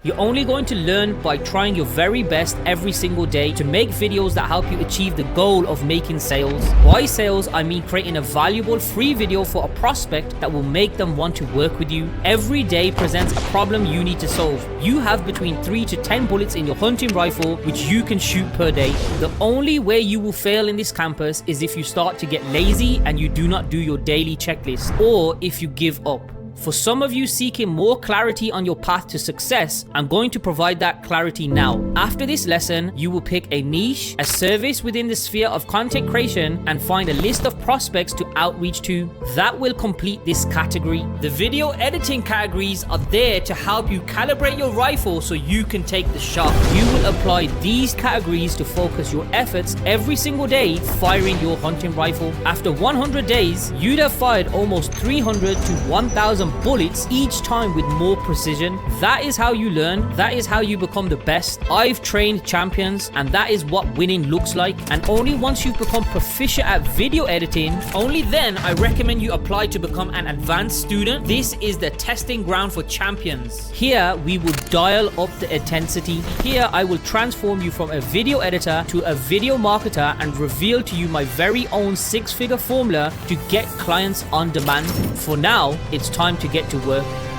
You're only going to learn by trying your very best every single day to make videos that help you achieve the goal of making sales. By sales, I mean creating a valuable free video for a prospect that will make them want to work with you. Every day presents a problem you need to solve. You have between 3 to 10 bullets in your hunting rifle which you can shoot per day. The only way you will fail in this campus is if you start to get lazy and you do not do your daily checklist, or if you give up. For some of you seeking more clarity on your path to success, I'm going to provide that clarity now. After this lesson, you will pick a niche, a service within the sphere of content creation, and find a list of prospects to outreach to. That will complete this category. The video editing categories are there to help you calibrate your rifle so you can take the shot. You will apply these categories to focus your efforts every single day firing your hunting rifle. After 100 days, you'd have fired almost 300 to 1,000 bullets each time with more precision. That is how you learn. That is how you become the best. I've trained champions, and that is what winning looks like. And only once you've become proficient at video editing, only then I recommend you apply to become an advanced student. This is the testing ground for champions. Here we will dial up the intensity. Here I will transform you from a video editor to a video marketer and reveal to you my very own 6-figure formula to get clients on demand. For now, it's time to get to work.